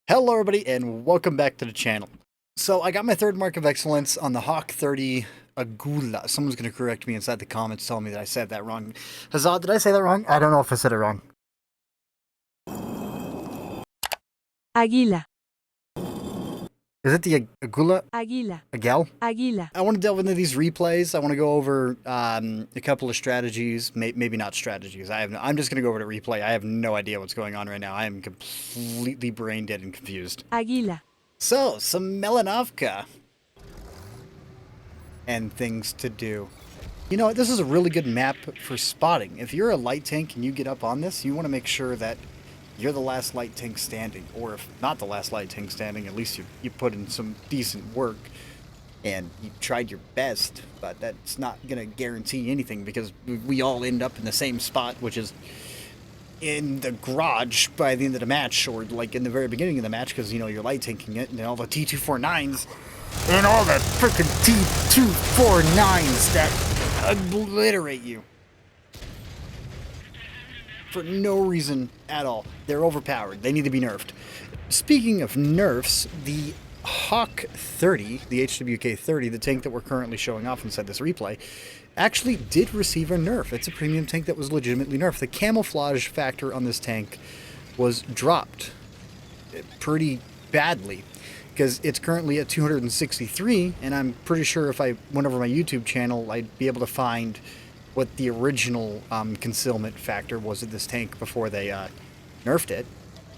Hello everybody and welcome back to the channel. So I got my third mark of excellence on the Hawk 30 Águila. Someone's going to correct me inside the comments telling me that I said that wrong. Huzzah, did I say that wrong? I don't know if I said it wrong. Águila, Is it the Águila? águila, Agal? águila, I want to delve into these replays. I want to go over a couple of strategies, maybe not strategies. I'm just going to go over the replay. I have no idea what's going on right now. I am completely brain dead and confused. águila, So, some Melanovka and things to do. You know what, this is a really good map for spotting. If you're a light tank and you get up on this, you want to make sure that you're the last light tank standing. Or if not the last light tank standing, at least you put in some decent work and you tried your best. But that's not going to guarantee anything because we all end up in the same spot, which is in the garage by the end of the match, or like in the very beginning of the match, because you know you're light tanking it, and all the T249s and all the freaking T249s that obliterate you for no reason at all. They're overpowered. They need to be nerfed. Speaking of nerfs, the Hawk 30, the HWK 30, the tank that we're currently showing off inside this replay, actually did receive a nerf. It's a premium tank that was legitimately nerfed. The camouflage factor on this tank was dropped pretty badly because it's currently at 263, and I'm pretty sure if I went over my YouTube channel, I'd be able to find what the original concealment factor was of this tank before they nerfed it.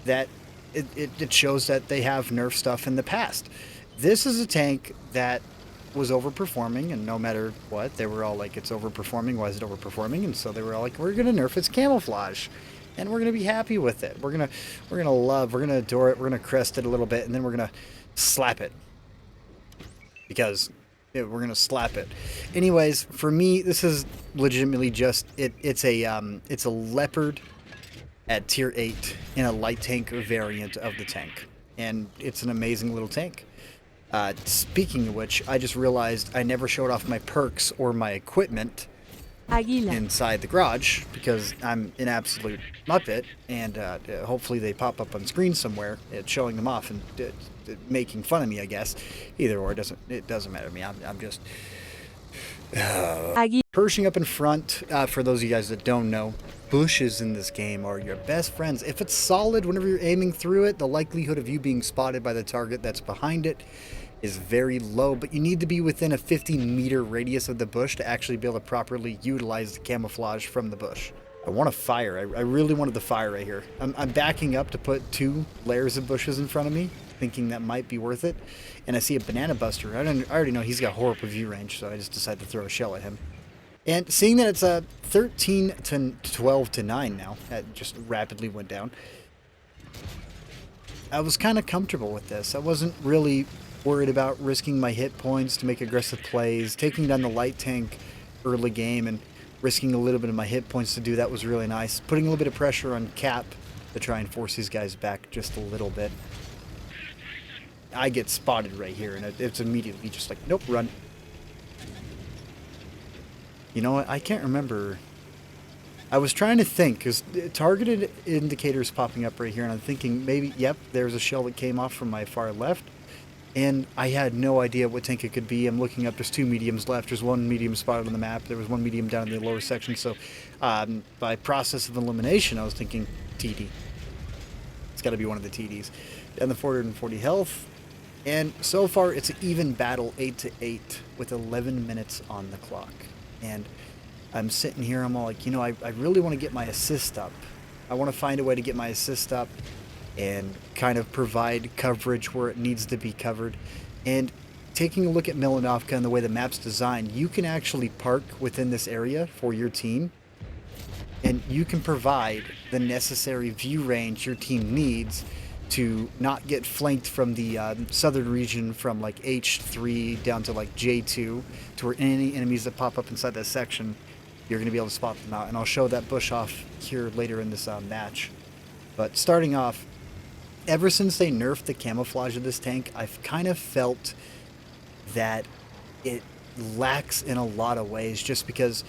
That it shows that they have nerfed stuff in the past. This is a tank that was overperforming, and no matter what, they were all like, it's overperforming, why is it overperforming? And so they were all like, we're gonna nerf its camouflage and we're gonna be happy with it. We're gonna love, we're gonna adore it, we're gonna crest it a little bit, and then we're gonna slap it because we're gonna slap it. Anyways, for me, this is legitimately just it's a leopard at tier 8 in a light tank variant of the tank, and it's an amazing little tank. Speaking of which, I just realized I never showed off my perks or my equipment águila, inside the garage because I'm an absolute muppet, and hopefully they pop up on screen somewhere, showing them off and making fun of me, I guess. Either or, it doesn't matter to me. I'm just águila, perching up in front. For those of you guys that don't know, bushes in this game are your best friends. If it's solid, whenever you're aiming through it, the likelihood of you being spotted by the target that's behind it is very low, but you need to be within a 50-meter radius of the bush to actually be able to properly utilize the camouflage from the bush. I want to fire. I really wanted the fire right here. I'm backing up to put 2 layers of bushes in front of me, thinking that might be worth it, and I see a banana buster. I already know he's got horrible view range, so I just decided to throw a shell at him. And seeing that it's a 13 to 12 to 9 now, that just rapidly went down, I was kind of comfortable with this. I wasn't really worried about risking my hit points to make aggressive plays. Taking down the light tank early game and risking a little bit of my hit points to do that was really nice. Putting a little bit of pressure on Cap to try and force these guys back just a little bit. I get spotted right here, and it's immediately just like, nope, run. You know what? I can't remember. I was trying to think, because targeted indicators popping up right here, and I'm thinking maybe, yep, there's a shell that came off from my far left. And I had no idea what tank it could be. I'm looking up, there's 2 mediums left. There's 1 medium spotted on the map. There was 1 medium down in the lower section. So by process of elimination, I was thinking TD. It's got to be one of the TDs. Down the 440 health. And so far, it's an even battle, 8 to 8, with 11 minutes on the clock. And I'm sitting here, I'm all like, you know, I really want to get my assist up. I want to find a way to get my assist up and kind of provide coverage where it needs to be covered. And taking a look at Melanovka and the way the map's designed, you can actually park within this area for your team, and you can provide the necessary view range your team needs to not get flanked from the southern region from like H3 down to like J2, to where any enemies that pop up inside that section, you're going to be able to spot them out. And I'll show that bush off here later in this match. But starting off, ever since they nerfed the camouflage of this tank, I've kind of felt that it lacks in a lot of ways, just because,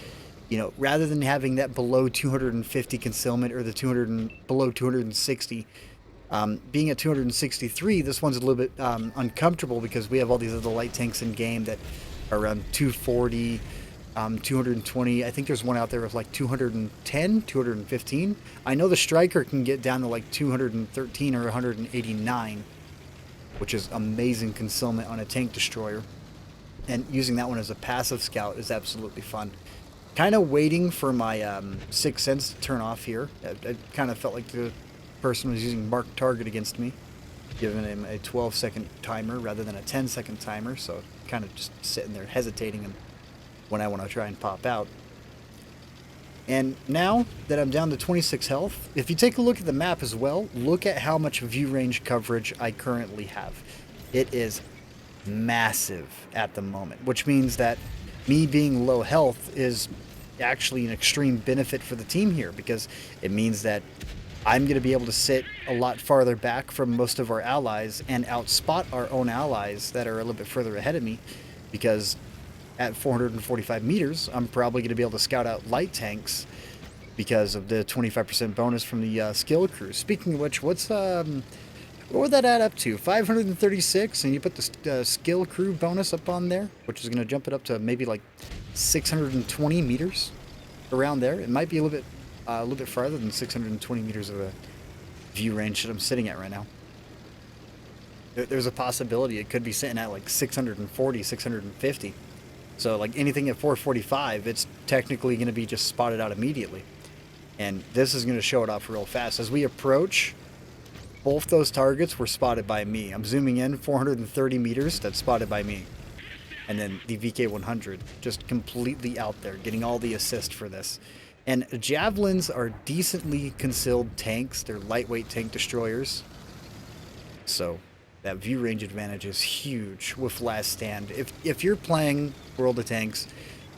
you know, rather than having that below 250 concealment or the below 260, Being at 263, this one's a little bit uncomfortable because we have all these other light tanks in game that are around 240, 220. I think there's one out there with like 210, 215. I know the Striker can get down to like 213 or 189, which is amazing concealment on a tank destroyer. And using that one as a passive scout is absolutely fun. Kind of waiting for my Sixth Sense to turn off here. I kind of felt like the person was using marked target against me, giving him a 12-second timer rather than a 10-second timer, so kind of just sitting there hesitating when I want to try and pop out. And now that I'm down to 26 health, if you take a look at the map as well, look at how much view range coverage I currently have. It is massive at the moment, which means that me being low health is actually an extreme benefit for the team here, because it means that I'm going to be able to sit a lot farther back from most of our allies and outspot our own allies that are a little bit further ahead of me, because at 445 meters, I'm probably going to be able to scout out light tanks because of the 25% bonus from the skill crew. Speaking of which, what would that add up to? 536, and you put the skill crew bonus up on there, which is going to jump it up to maybe like 620 meters, around there. It might be a little bit farther than 620 meters of a view range that I'm sitting at right now. There's a possibility it could be sitting at like 640, 650. So like anything at 445, it's technically going to be just spotted out immediately. And this is going to show it off real fast. As we approach, both those targets were spotted by me. I'm zooming in 430 meters, that's spotted by me. And then the VK100, just completely out there, getting all the assist for this. And Javelins are decently concealed tanks. They're lightweight tank destroyers. So that view range advantage is huge with Last Stand. If you're playing World of Tanks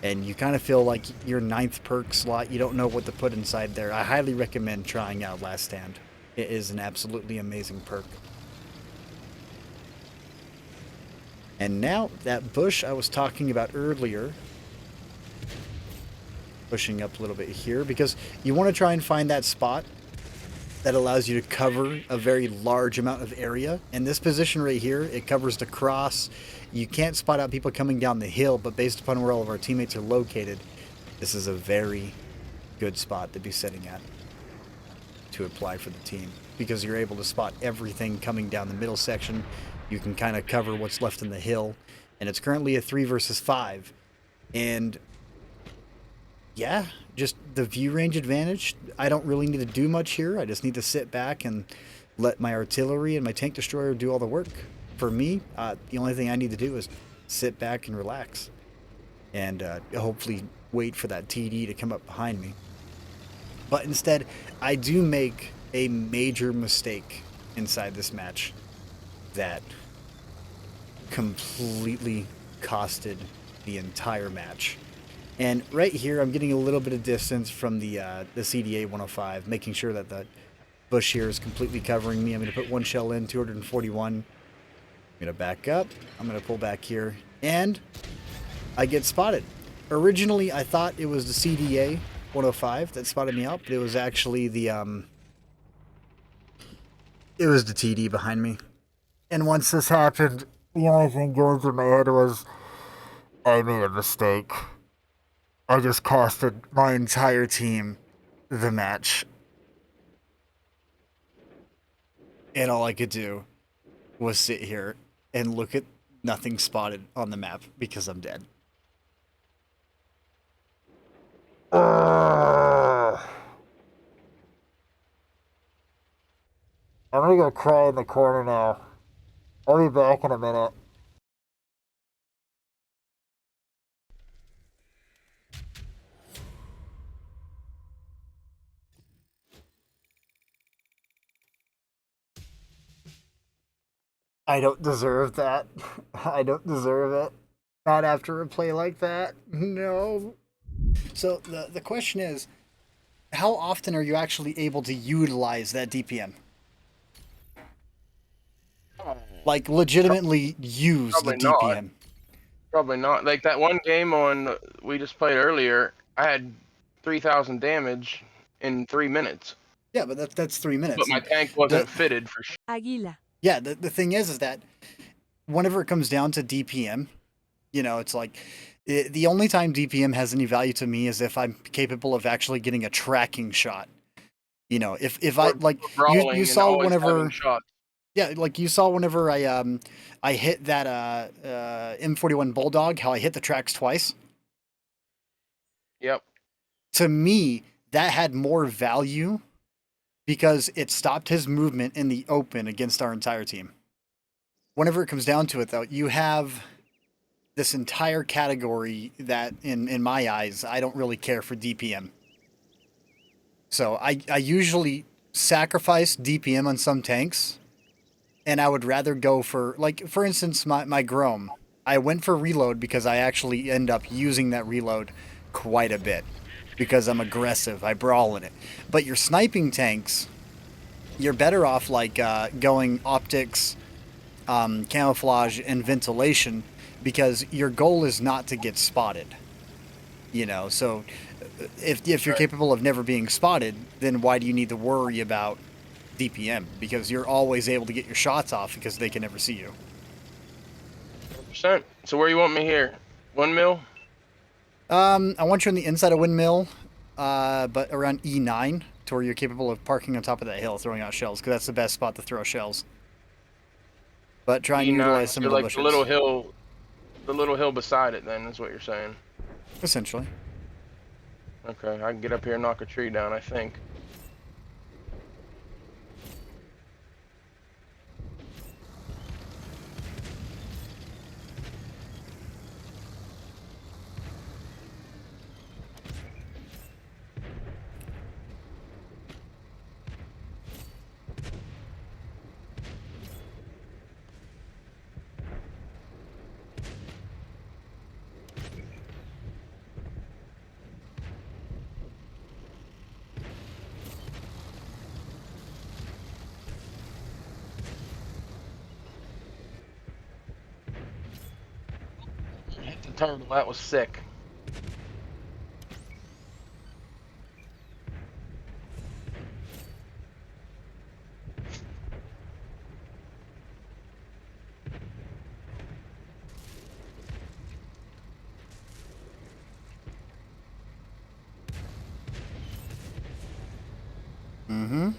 and you kind of feel like your 9th perk slot, you don't know what to put inside there, I highly recommend trying out Last Stand. It is an absolutely amazing perk. And now that bush I was talking about earlier, pushing up a little bit here, because you want to try and find that spot that allows you to cover a very large amount of area. And this position right here, it covers the cross. You can't spot out people coming down the hill, but based upon where all of our teammates are located, this is a very good spot to be sitting at to apply for the team, because you're able to spot everything coming down the middle section. You can kind of cover what's left in the hill, and it's currently a 3 versus 5. And yeah, just the view range advantage. I don't really need to do much here. I just need to sit back and let my artillery and my tank destroyer do all the work. For me, the only thing I need to do is sit back and relax, and hopefully wait for that TD to come up behind me. But instead, I do make a major mistake inside this match that completely costed the entire match. And right here, I'm getting a little bit of distance from the CDA 105, making sure that the bush here is completely covering me. I'm going to put one shell in, 241. I'm going to back up. I'm going to pull back here, and I get spotted. Originally, I thought it was the CDA 105 that spotted me out, but it was actually the TD behind me. And once this happened, the only thing going through my head was, I made a mistake. I just costed my entire team the match. And all I could do was sit here and look at nothing spotted on the map because I'm dead. I'm gonna go cry in the corner now. I'll be back in a minute. I don't deserve that. I don't deserve it. Not after a play like that. No. So the question is, how often are you actually able to utilize that DPM? Like legitimately use the Probably not. DPM. Probably not. Like that one game we just played earlier, I had 3,000 damage in 3 minutes. Yeah, but that's 3 but minutes. my And tank the wasn't fitted for. Águila. yeah, the thing is that whenever it comes down to DPM, it's like the only time DPM has any value to me is if I'm capable of actually getting a tracking shot. If I Or like you brawling and saw always having whenever shots. yeah, like you saw whenever I hit that M41 Bulldog, how I hit the tracks twice. Yep. To me, that had more value because it stopped his movement in the open against our entire team. Whenever it comes down to it, though, you have this entire category that, in my eyes, I don't really care for DPM. So I usually sacrifice DPM on some tanks, and I would rather go for, like, for instance, my Grom. I went for reload because I actually end up using that reload quite a bit because I'm aggressive. I brawl in it. But your sniping tanks, you're better off like going optics, camouflage, and ventilation because your goal is not to get spotted. So if you're Right. capable of never being spotted, then why do you need to worry about DPM? Because you're always able to get your shots off because they can never see you. 100%. So where you want me here? Windmill? I want you on the inside of windmill, but around E9 to where you're capable of parking on top of that hill, throwing out shells, because that's the best spot to throw shells. But try and E9. utilize So some of you're the like bushes. the little hill beside it. Then is what you're saying. Essentially. Okay, I can get up here and knock a tree down. I think. Hit the turtle. That was sick. Mm-hmm.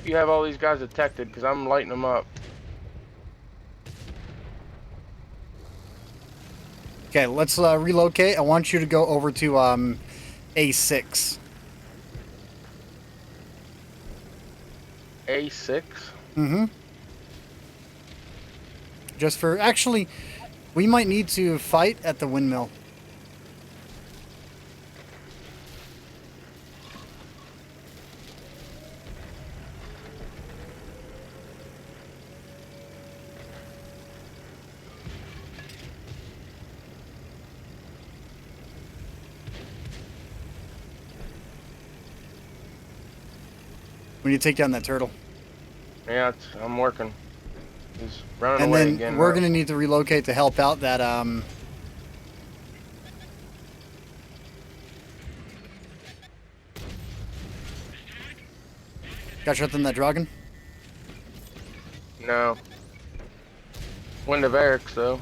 You have all these guys detected because I'm lighting them up. Okay, let's relocate. I want you to go over to A6. A6. Mm-hmm. Just for actually, we might need to fight at the windmill. We need to take down that turtle. Yeah, I'm working. He's running And away then again. we're now. going to need to relocate to help out that got shot in that dragon. No. Wind of Eric's though.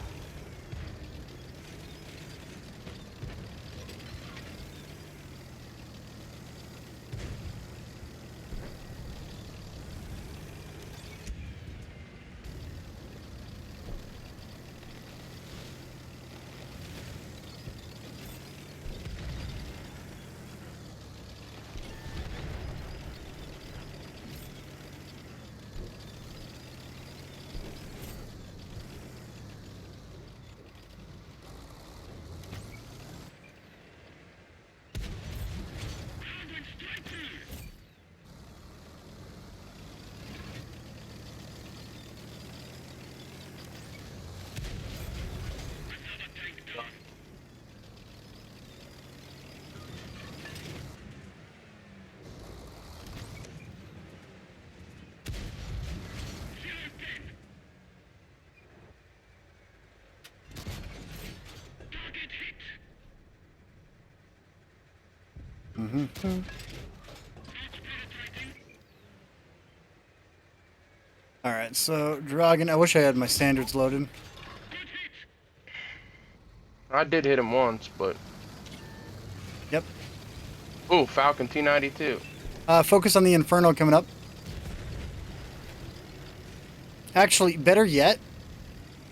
Mm-hmm. Alright, so Dragon, I wish I had my standards loaded. I did hit him once, but... Yep. Ooh, Falcon T-92. Focus on the Inferno coming up. Actually, better yet,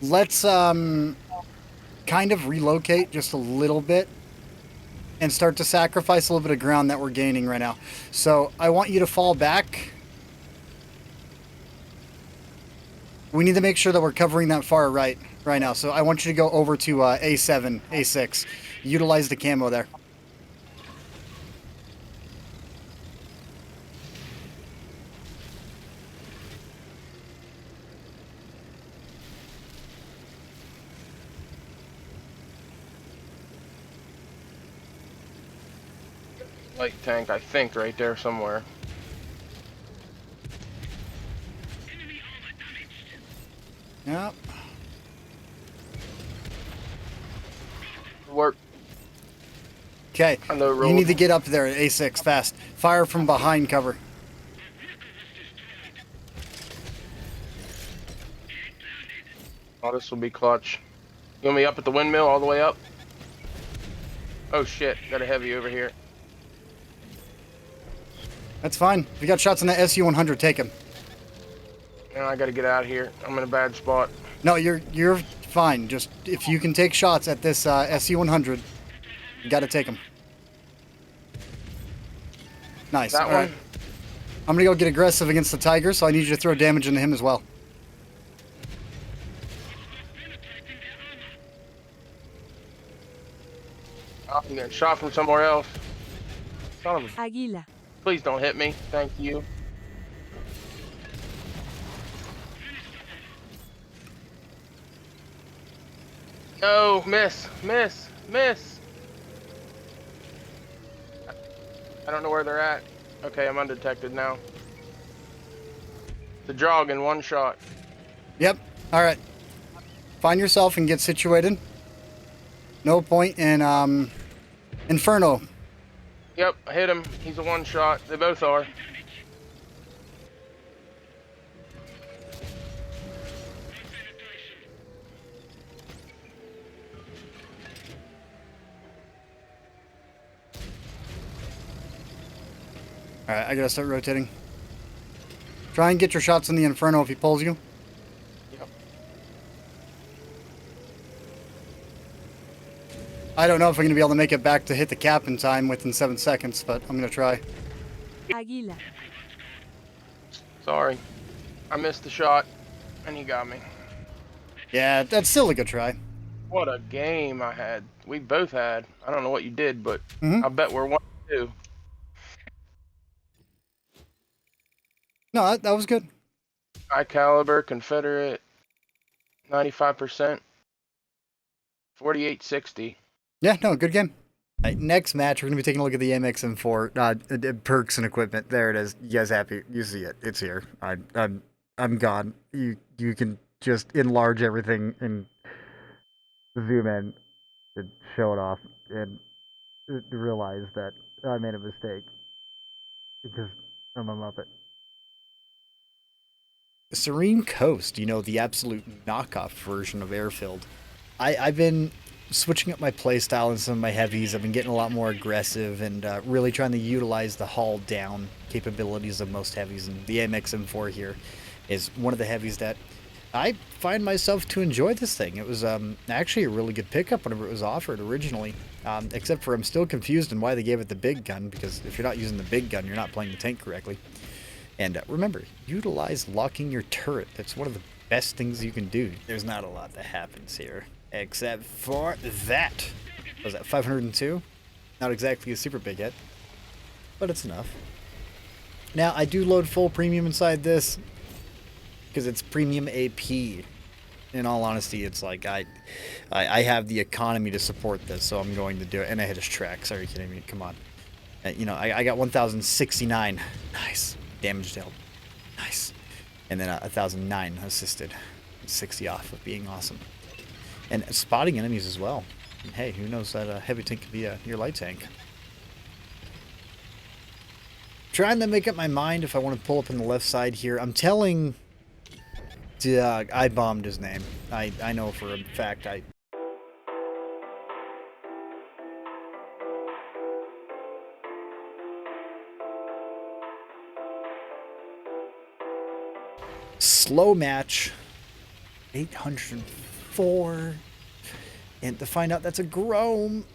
let's kind of relocate just a little bit and start to sacrifice a little bit of ground that we're gaining right now. So I want you to fall back. We need to make sure that we're covering that far right now. So I want you to go over to A7, A6. Utilize the camo there. Light tank, I think, right there somewhere. Yep. Work. Okay. On the You road. need to get up there at A6 fast. Fire from behind cover. Oh, this will be clutch. You want me up at the windmill all the way up? Oh shit, got a heavy over here. That's fine. If you got shots on that SU-100, take him. Now I gotta get out of here. I'm in a bad spot. No, you're fine. Just if you can take shots at this SU-100, you got to take them. Nice. That All one? right. I'm gonna go get aggressive against the Tiger, so I need you to throw damage into him as well. Oh, I'm getting shot from somewhere else. Son of a... Águila. Please don't hit me. Thank you. No, miss, miss, miss. I don't know where they're at. Okay, I'm undetected now. The jog in one shot. Yep. All right. Find yourself and get situated. No point in Inferno. Yep, I hit him. He's a one shot. They both are. All right, I gotta start rotating. Try and get your shots in the Inferno if he pulls you. Yep. I don't know if I'm gonna be able to make it back to hit the cap in time within 7 seconds, but I'm gonna try. Águila. Sorry. I missed the shot, and he got me. Yeah, that's still a good try. What a game I had. We both had. I don't know what you did, but Mhm. I bet we're 1-2. No, that was good. High caliber, Confederate, 95%, 4860. Yeah, no, good game. All right, next match, we're going to be taking a look at the AMX M4 perks and equipment. There it is. You guys happy? You see it. It's here. I'm gone. You can just enlarge everything and zoom in and show it off and realize that I made a mistake because I'm a Muppet. Serene Coast, the absolute knockoff version of Airfield. I've been switching up my playstyle in some of my heavies. I've been getting a lot more aggressive and really trying to utilize the haul down capabilities of most heavies. And the AMX M4 here is one of the heavies that I find myself to enjoy this thing. It was actually a really good pickup whenever it was offered originally, except for I'm still confused on why they gave it the big gun, because if you're not using the big gun, you're not playing the tank correctly. And remember, utilize locking your turret. That's one of the best things you can do. There's not a lot that happens here, except for that. What was that, 502? Not exactly a super big hit, but it's enough. Now, I do load full premium inside this, because it's premium AP. In all honesty, it's like I have the economy to support this, so I'm going to do it. And I hit his tracks. Are you kidding me? Come on. I got 1,069. Nice. Damage dealt. Nice. And then 1,009 assisted. 60 off of being awesome. And spotting enemies as well. And hey, who knows that heavy tank could be your light tank. trying to make up my mind if I want to pull up on the left side here. I'm telling Doug, I bombed his name. I know for a fact I... Slow match. 804. And to find out that's a Grom.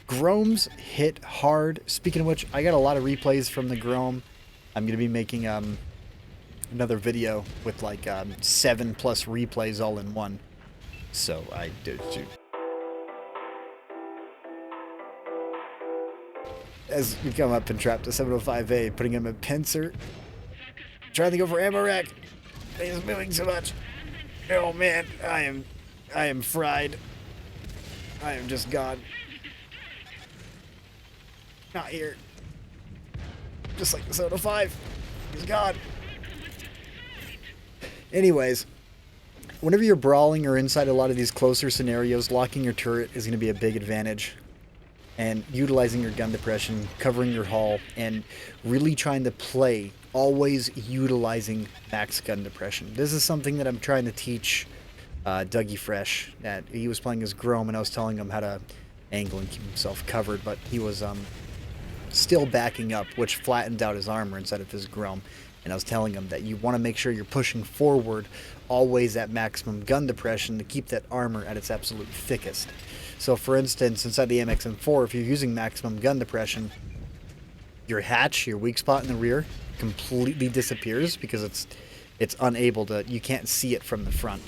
Groms hit hard. Speaking of which, I got a lot of replays from the Grom. I'm going to be making another video with like 7+ replays all in one. So I did. As we come up and trap to 705A, putting him in pincer. Trying to go for ammo rack. He's moving so much. Oh man, I am fried. I am just gone. Not here. Just like the Soda 5. He's gone. Anyways, whenever you're brawling or inside a lot of these closer scenarios, locking your turret is going to be a big advantage. And utilizing your gun depression, covering your hull, and really trying to play, always utilizing max gun depression. This is something that I'm trying to teach Dougie Fresh. That he was playing as Grom, and I was telling him how to angle and keep himself covered, but he was still backing up, which flattened out his armor inside of his Grom. And I was telling him that you want to make sure you're pushing forward always at maximum gun depression to keep that armor at its absolute thickest. So for instance, inside the AMX M4, if you're using maximum gun depression, your hatch, your weak spot in the rear, completely disappears because it's unable to, you can't see it from the front.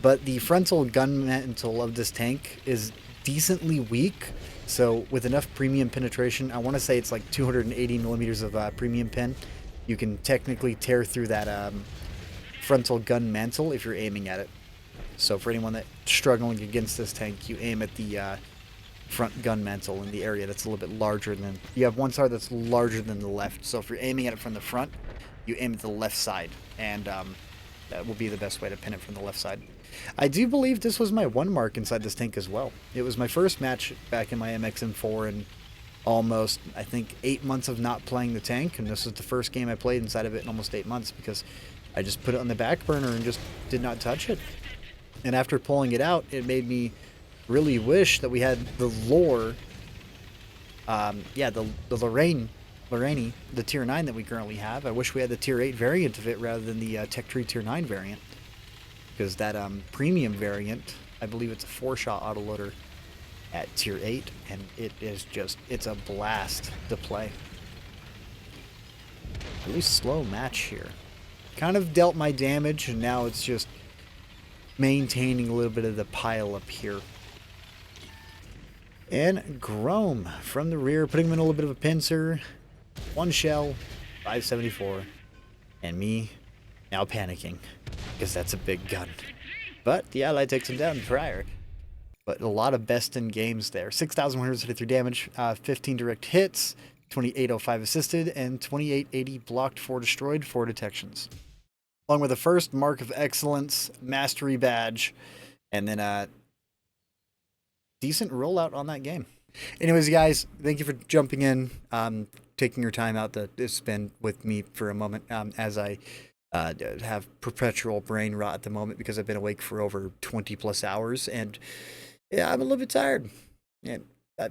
But the frontal gun mantle of this tank is decently weak. So with enough premium penetration, I want to say it's like 280 millimeters of premium pen, you can technically tear through that frontal gun mantle if you're aiming at it. So for anyone that's struggling against this tank, you aim at the front gun mantle in the area that's a little bit larger than... You have one side that's larger than the left. So if you're aiming at it from the front, you aim at the left side. And that will be the best way to pin it from the left side. I do believe this was my 1 mark inside this tank as well. It was my first match back in my AMX M4 and almost, I think, 8 months of not playing the tank, and this was the first game I played inside of it in almost 8 months because I just put it on the back burner and just did not touch it. And after pulling it out, it made me really wish that we had the lore, the Lorraine, the tier 9 that we currently have. I wish we had the tier 8 variant of it rather than the Tech Tree tier 9 variant, because that premium variant, I believe it's a 4-shot autoloader at tier 8, and it is just, it's a blast to play. Really slow match here. Kind of dealt my damage, and now it's just maintaining a little bit of the pile up here. And Grom from the rear, putting him in a little bit of a pincer. 1 shell, 574. And me now panicking, because that's a big gun. But the ally takes him down prior. But a lot of best in games there. 6,173 damage, 15 direct hits, 2805 assisted, and 2880 blocked, 4 destroyed, 4 detections. Along with the first Mark of Excellence Mastery badge, and then a decent rollout on that game. Anyways, guys, thank you for jumping in, taking your time out to spend with me for a moment as I have perpetual brain rot at the moment because I've been awake for over 20+ hours, and yeah, I'm a little bit tired. And I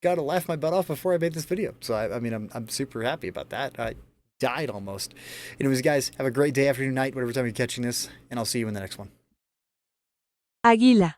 got to laugh my butt off before I made this video. So, I mean, I'm super happy about that. I died almost. Anyways, guys, have a great day, afternoon, night, whatever time you're catching this, and I'll see you in the next one. Águila.